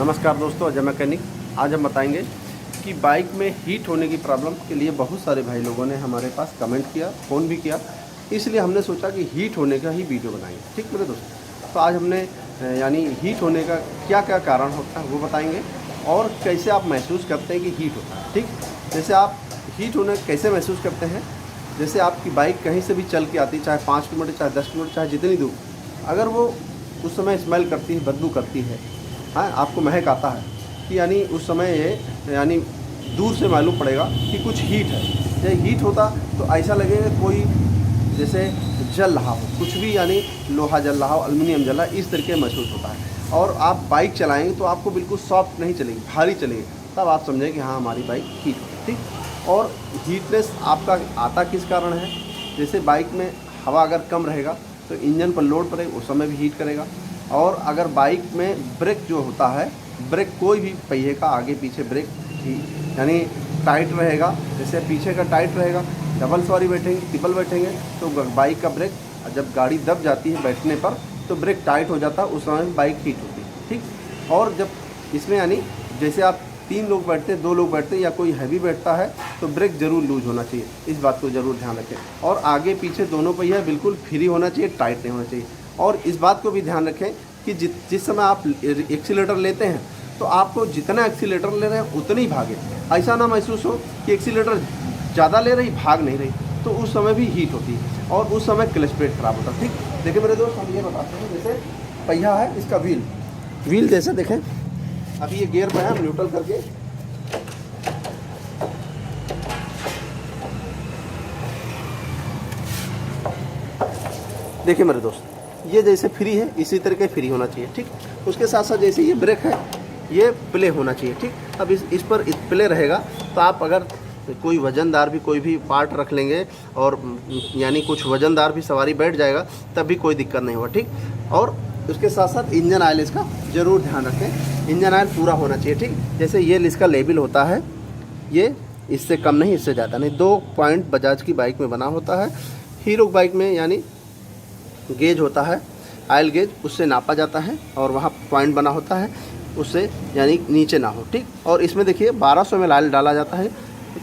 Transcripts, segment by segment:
नमस्कार दोस्तों, अजय मैकेनिक। आज हम बताएंगे कि बाइक में हीट होने की प्रॉब्लम के लिए बहुत सारे भाई लोगों ने हमारे पास कमेंट किया, फ़ोन भी किया। इसलिए हमने सोचा कि हीट होने का ही वीडियो बनाएंगे। ठीक मेरे दोस्त, तो आज हमने यानी हीट होने का क्या क्या कारण होता है वो बताएंगे और कैसे आप महसूस करते हैं कि हीट होता है। ठीक, जैसे आप हीट होने कैसे महसूस करते हैं, जैसे आपकी बाइक कहीं से भी चल के आती है, चाहे 5 किलोमीटर, चाहे 10 किलोमीटर, चाहे जितनी दूर, अगर वो उस समय स्मेल करती है, बदबू करती है, हाँ, आपको महक आता है कि यानी उस समय ये यानी दूर से मालूम पड़ेगा कि कुछ हीट है। जब हीट होता तो ऐसा लगेगा कोई जैसे जल रहा हो, कुछ भी, यानी लोहा जल रहा हो, एल्युमिनियम जल रहा है, इस तरीके महसूस होता है। और आप बाइक चलाएंगे तो आपको बिल्कुल सॉफ्ट नहीं चलेगी, भारी चलेगी, तब आप समझें कि हाँ हमारी बाइक हीट है। ठीक, और हीटनेस आपका आता किस कारण है, जैसे बाइक में हवा अगर कम रहेगा तो इंजन पर लोड पड़ेगा, उस समय भी हीट करेगा। और अगर बाइक में ब्रेक जो होता है, ब्रेक कोई भी पहिए का आगे पीछे ब्रेक यानी टाइट रहेगा, जैसे पीछे का टाइट रहेगा, डबल सवारी बैठेंगे, ट्रिपल बैठेंगे तो बाइक का ब्रेक, जब गाड़ी दब जाती है बैठने पर तो ब्रेक टाइट हो जाता है, उस समय बाइक हीट होती है। ठीक, और जब इसमें यानी जैसे आप 3 लोग बैठते हैं, 2 लोग बैठते हैं या कोई हैवी बैठता है तो ब्रेक ज़रूर लूज होना चाहिए, इस बात को ज़रूर ध्यान रखें। और आगे पीछे दोनों पहिया बिल्कुल फ्री होना चाहिए, टाइट नहीं होना चाहिए। और इस बात को भी ध्यान रखें कि जिस समय आप एक्सीलेटर लेते हैं तो आपको जितना एक्सीलेटर ले रहे हैं उतनी ही भागे, ऐसा ना महसूस हो कि एक्सीलेटर ज़्यादा ले रही भाग नहीं रही, तो उस समय भी हीट होती है और उस समय क्लच प्लेट खराब होता है। ठीक, देखिए मेरे दोस्त, हम ये बताते हैं, जैसे पहिया है, इसका व्हील जैसे देखें, अभी ये गियर पे है, हम न्यूट्रल करके देखिए मेरे दोस्त, ये जैसे फ्री है इसी तरीके फ्री होना चाहिए। ठीक, उसके साथ साथ जैसे ये ब्रेक है ये प्ले होना चाहिए। ठीक, अब इस पर प्ले रहेगा तो आप अगर कोई वज़नदार भी कोई भी पार्ट रख लेंगे और यानी कुछ वज़नदार भी सवारी बैठ जाएगा तब भी कोई दिक्कत नहीं होगा। ठीक, और उसके साथ साथ इंजन ऑयल इसका ज़रूर ध्यान रखें, इंजन ऑयल पूरा होना चाहिए। ठीक, जैसे ये इसका लेबल होता है, ये इससे कम नहीं, इससे ज़्यादा नहीं। 2 पॉइंट बजाज की बाइक में बना होता है, हीरो बाइक में यानी गेज होता है, ऑयल गेज, उससे नापा जाता है और वहाँ पॉइंट बना होता है, उससे यानी नीचे ना हो। ठीक, और इसमें देखिए 1200 ml ऑयल डाला जाता है,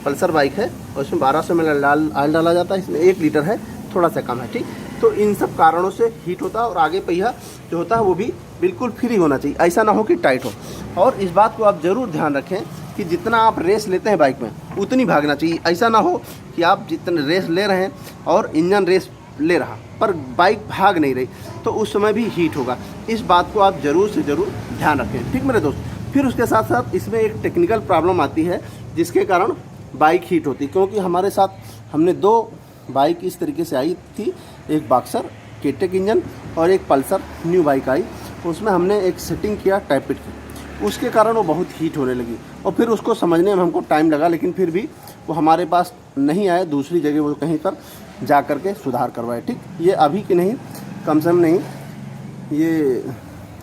पल्सर बाइक है और इसमें 1200 ml ऑयल डाला जाता है, इसमें 1 लीटर है, थोड़ा सा कम है। ठीक, तो इन सब कारणों से हीट होता है और आगे पहिया जो होता है वो भी बिल्कुल फ्री होना चाहिए, ऐसा ना हो कि टाइट हो। और इस बात को आप ज़रूर ध्यान रखें कि जितना आप रेस लेते हैं बाइक में उतनी भागना चाहिए, ऐसा ना हो कि आप जितने रेस ले रहे हैं और इंजन रेस ले रहा पर बाइक भाग नहीं रही, तो उस समय भी हीट होगा। इस बात को आप ज़रूर से ज़रूर ध्यान रखें। ठीक मेरे दोस्त, फिर उसके साथ साथ इसमें एक टेक्निकल प्रॉब्लम आती है जिसके कारण बाइक हीट होती है, क्योंकि हमारे साथ हमने 2 बाइक इस तरीके से आई थी, एक बॉक्सर केटेक इंजन और एक पल्सर न्यू बाइक आई, उसमें हमने एक सेटिंग किया टाइपिट की, उसके कारण वो बहुत हीट होने लगी और फिर उसको समझने में हमको टाइम लगा, लेकिन फिर भी वो हमारे पास नहीं आए, दूसरी जगह वो कहीं पर जा कर के सुधार करवाए। ठीक, ये अभी की नहीं, कम से कम नहीं, ये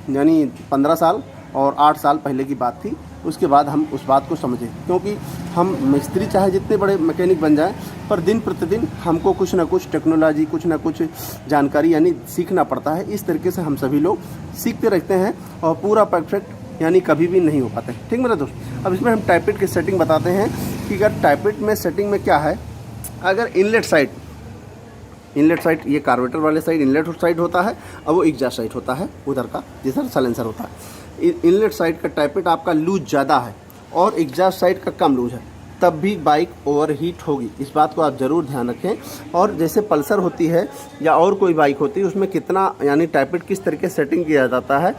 यानी 15 साल और 8 साल पहले की बात थी। उसके बाद हम उस बात को समझे, क्योंकि हम मिस्त्री चाहे जितने बड़े मैकेनिक बन जाएं, पर दिन प्रतिदिन हमको कुछ ना कुछ टेक्नोलॉजी, कुछ ना कुछ जानकारी यानी सीखना पड़ता है। इस तरीके से हम सभी लोग सीखते रहते हैं और पूरा परफेक्ट यानी कभी भी नहीं हो पाते। ठीक मेरे दोस्त, अब इसमें हम टाइपिट की सेटिंग बताते हैं कि अगर टाइपिट में सेटिंग में क्या है, अगर इनलेट साइड ये कार्बोरेटर वाले साइड इनलेट साइड होता है और वो एग्जॉस्ट साइड होता है उधर का, जिधर साइलेंसर होता है। इनलेट साइड का टाइपिट आपका लूज ज़्यादा है और एग्जॉस्ट साइड का कम लूज है, तब भी बाइक ओवरहीट होगी, इस बात को आप ज़रूर ध्यान रखें। और जैसे पल्सर होती है या और कोई बाइक होती है, उसमें कितना यानी टाइपिट किस तरीके से सेटिंग किया जाता है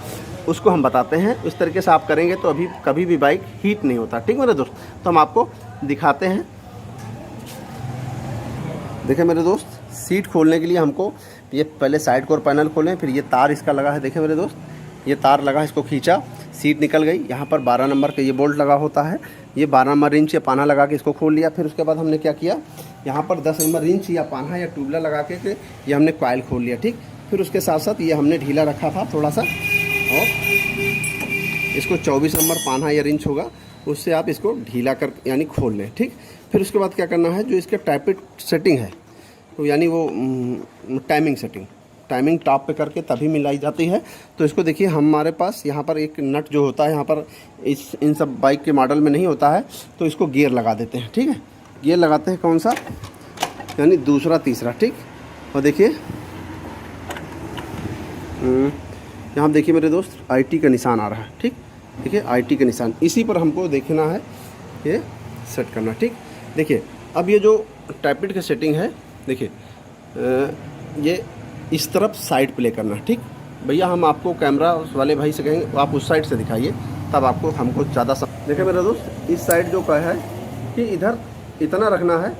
उसको हम बताते हैं। इस तरीके से आप करेंगे तो अभी कभी भी बाइक हीट नहीं होता। ठीक मेरे दोस्त, तो हम आपको दिखाते हैं। देखिए मेरे दोस्त, सीट खोलने के लिए हमको ये पहले साइड कोर पैनल खोलें, फिर ये तार इसका लगा है, देखें मेरे दोस्त, ये तार लगा है, इसको खींचा, सीट निकल गई। यहाँ पर 12 नंबर का ये बोल्ट लगा होता है, ये 12 नंबर रिंच या पाना लगा के इसको खोल लिया। फिर उसके बाद हमने क्या किया, यहाँ पर 10 नंबर रिंच या पाना या ट्यूबलर लगा के ये हमने कॉइल खोल लिया। ठीक, फिर उसके साथ साथ ये हमने ढीला रखा था थोड़ा सा, और इसको 24 नंबर पाना या रिंच होगा उससे आप इसको ढीला कर यानी खोल लें। ठीक, फिर उसके बाद क्या करना है, जो इसका टाइपिट सेटिंग है तो यानी वो टाइमिंग सेटिंग, टाइमिंग टॉप पे करके तभी मिलाई जाती है। तो इसको देखिए, हमारे पास यहाँ पर एक नट जो होता है यहाँ पर इन सब बाइक के मॉडल में नहीं होता है, तो इसको गियर लगा देते हैं। ठीक है, गियर लगाते हैं कौन सा, यानी दूसरा तीसरा। ठीक, और देखिए यहाँ देखिए मेरे दोस्त IT का निशान आ रहा है। ठीक, देखिए IT का निशान, इसी पर हमको देखना है, ये सेट करना। ठीक, देखिए अब ये जो टाइपिड की सेटिंग है, देखिए ये इस तरफ साइड प्ले करना। ठीक भैया, हम आपको कैमरा वाले भाई से कहेंगे आप उस साइड से दिखाइए, तब आपको हमको ज़्यादा देखिए मेरे दोस्त, इस साइड जो का है कि इधर इतना रखना है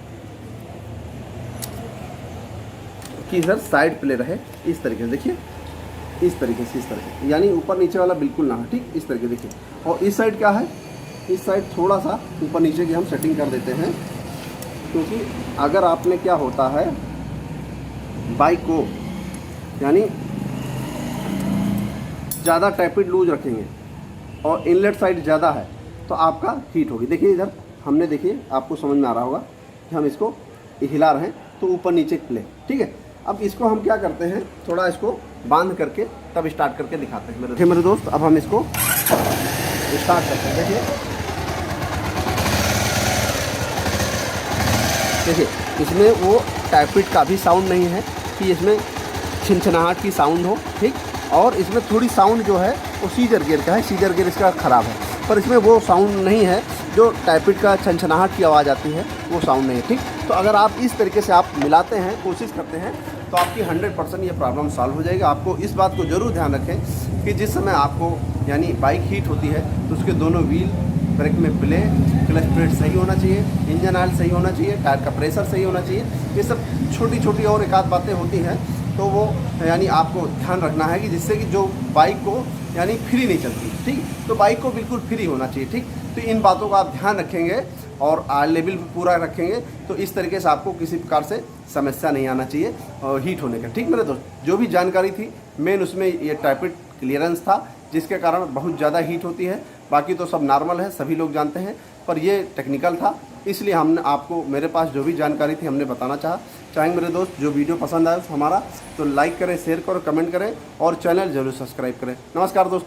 कि इधर साइड प्ले रहे, इस तरीके से। देखिए इस तरीके से, इस तरीके, यानी ऊपर नीचे वाला बिल्कुल ना है। ठीक, इस तरीके देखिए। और इस साइड क्या है, इस साइड थोड़ा सा ऊपर नीचे की हम सेटिंग कर देते हैं, क्योंकि अगर आपने क्या होता है बाइक को यानी ज़्यादा टाइपिड लूज रखेंगे और इनलेट साइड ज़्यादा है तो आपका हीट होगी। देखिए इधर हमने, देखिए आपको समझ में आ रहा होगा कि हम इसको हिला रहे हैं तो ऊपर नीचे प्ले। ठीक है, अब इसको हम क्या करते हैं, थोड़ा इसको बांध करके तब स्टार्ट करके दिखाते हैं मेरे दोस्त। अब हम इसको स्टार्ट करते हैं। देखिए इसमें वो टाइपिड का भी साउंड नहीं है कि इसमें छिनछनाहट की साउंड हो। ठीक, और इसमें थोड़ी साउंड जो है वो सीजर गियर का है, सीजर गियर इसका ख़राब है, पर इसमें वो साउंड नहीं है जो टाइपिड का छनछनाहट की आवाज़ आती है, वो साउंड नहीं है। ठीक, तो अगर आप इस तरीके से आप मिलाते हैं, कोशिश करते हैं, तो आपकी 100% ये प्रॉब्लम सॉल्व हो जाएगी। आपको इस बात को ज़रूर ध्यान रखें कि जिस समय आपको यानी बाइक हीट होती है तो उसके दोनों व्हील, ब्रेक में प्ले, क्लच प्लेट सही होना चाहिए, इंजन ऑयल सही होना चाहिए, टायर का प्रेशर सही होना चाहिए। ये सब छोटी छोटी और एक आध बातें होती हैं, तो वो यानी आपको ध्यान रखना है कि जिससे कि जो बाइक को यानी फ्री नहीं चलती। ठीक, तो बाइक को बिल्कुल फ्री होना चाहिए। ठीक, तो इन बातों का आप ध्यान रखेंगे और आयल लेवल भी पूरा रखेंगे, तो इस तरीके से आपको किसी प्रकार से समस्या नहीं आना चाहिए और हीट होने का। ठीक मेरे दोस्त, जो भी जानकारी थी मेन उसमें ये टाइपिड क्लियरेंस था, जिसके कारण बहुत ज़्यादा हीट होती है। बाकी तो सब नॉर्मल है, सभी लोग जानते हैं, पर ये टेक्निकल था, इसलिए हमने आपको, मेरे पास जो भी जानकारी थी हमने बताना चाहेंगे मेरे दोस्त। जो वीडियो पसंद आए हमारा तो लाइक करें, शेयर करें, कमेंट करें और चैनल जरूर सब्सक्राइब करें। नमस्कार दोस्तों।